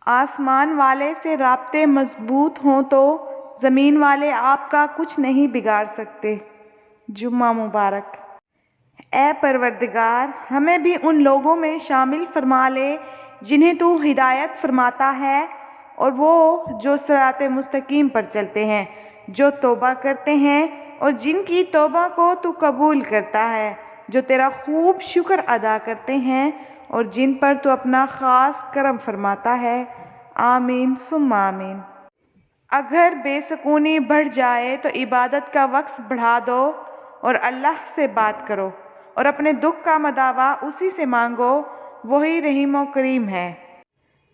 آسمان والے سے رابطے مضبوط ہوں تو زمین والے آپ کا کچھ نہیں بگاڑ سکتے۔ جمعہ مبارک۔ اے پروردگار، ہمیں بھی ان لوگوں میں شامل فرما لے جنہیں تو ہدایت فرماتا ہے، اور وہ جو صراط مستقیم پر چلتے ہیں، جو توبہ کرتے ہیں اور جن کی توبہ کو تو قبول کرتا ہے، جو تیرا خوب شکر ادا کرتے ہیں اور جن پر تو اپنا خاص کرم فرماتا ہے۔ آمین ثم آمین۔ اگر بے سکونی بڑھ جائے تو عبادت کا وقت بڑھا دو اور اللہ سے بات کرو، اور اپنے دکھ کا مداوع اسی سے مانگو، وہی رحیم و کریم ہے۔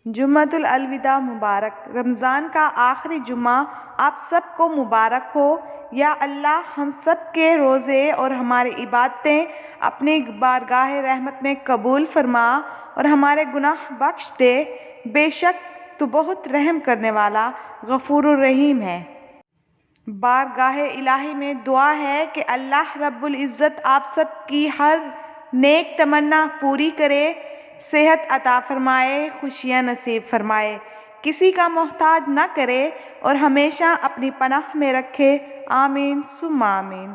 جمعۃ الوداع مبارک۔ رمضان کا آخری جمعہ آپ سب کو مبارک ہو۔ یا اللہ، ہم سب کے روزے اور ہماری عبادتیں اپنی بارگاہ رحمت میں قبول فرما اور ہمارے گناہ بخش دے۔ بے شک تو بہت رحم کرنے والا غفور الرحیم ہے۔ بارگاہ الہی میں دعا ہے کہ اللہ رب العزت آپ سب کی ہر نیک تمنا پوری کرے، صحت عطا فرمائے، خوشیاں نصیب فرمائے، کسی کا محتاج نہ کرے اور ہمیشہ اپنی پناہ میں رکھے۔ آمین ثم آمین۔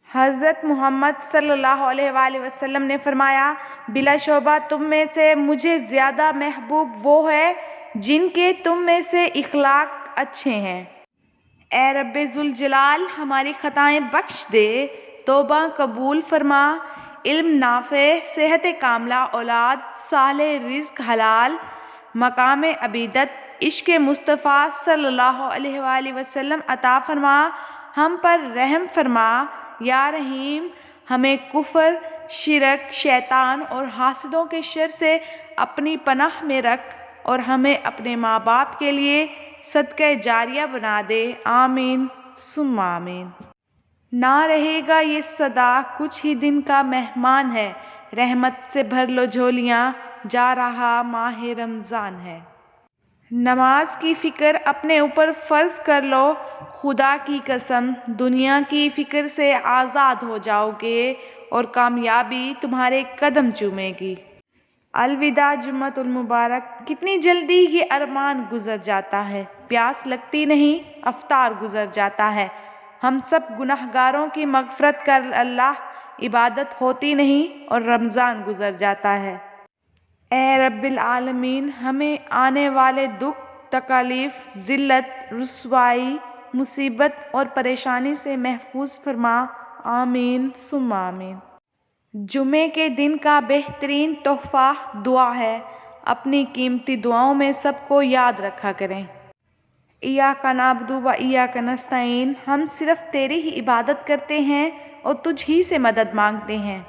حضرت محمد صلی اللہ علیہ وآلہ وسلم نے فرمایا، بلا شبہ تم میں سے مجھے زیادہ محبوب وہ ہے جن کے تم میں سے اخلاق اچھے ہیں۔ اے رب ذوالجلال، ہماری خطائیں بخش دے، توبہ قبول فرما، علم نافع، صحت کاملہ، اولاد صالح، رزق حلال، مقام عبیدت، عشق مصطفیٰ صلی اللہ علیہ وآلہ وسلم عطا فرما، ہم پر رحم فرما۔ یا رحیم، ہمیں کفر، شرک، شیطان اور حاسدوں کے شر سے اپنی پناہ میں رکھ اور ہمیں اپنے ماں باپ کے لیے صدقہ جاریہ بنا دے۔ آمین ثم آمین۔ نہ رہے گا یہ صدا، کچھ ہی دن کا مہمان ہے، رحمت سے بھر لو جھولیاں، جا رہا ماہ رمضان ہے۔ نماز کی فکر اپنے اوپر فرض کر لو، خدا کی قسم دنیا کی فکر سے آزاد ہو جاؤ گے اور کامیابی تمہارے قدم چومے گی۔ الوداع جمعۃ المبارک۔ کتنی جلدی یہ ارمان گزر جاتا ہے، پیاس لگتی نہیں، افطار گزر جاتا ہے، ہم سب گناہ گاروں کی مغفرت کر اللہ، عبادت ہوتی نہیں اور رمضان گزر جاتا ہے۔ اے رب العالمین، ہمیں آنے والے دکھ، تکالیف، ذلت، رسوائی، مصیبت اور پریشانی سے محفوظ فرما۔ آمین ثم آمین۔ جمعے کے دن کا بہترین تحفہ دعا ہے، اپنی قیمتی دعاؤں میں سب کو یاد رکھا کریں۔ ایاک نعبد و ایاک نستعین، ہم صرف تیری ہی عبادت کرتے ہیں اور تجھ ہی سے مدد مانگتے ہیں۔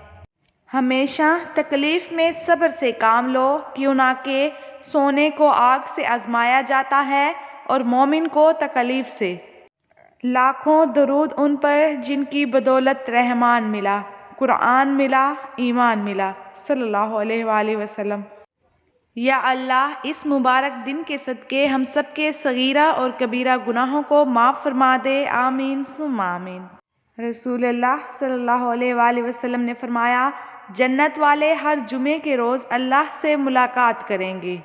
ہمیشہ تکلیف میں صبر سے کام لو، کیوں نہ کہ سونے کو آگ سے آزمایا جاتا ہے اور مومن کو تکلیف سے۔ لاکھوں درود ان پر جن کی بدولت رحمان ملا، قرآن ملا، ایمان ملا، صلی اللہ علیہ وآلہ وسلم۔ یا اللہ، اس مبارک دن کے صدقے ہم سب کے صغیرہ اور کبیرہ گناہوں کو معاف فرما دے۔ آمین ثم آمین۔ رسول اللہ صلی اللہ علیہ وآلہ وسلم نے فرمایا، جنت والے ہر جمعے کے روز اللہ سے ملاقات کریں گے۔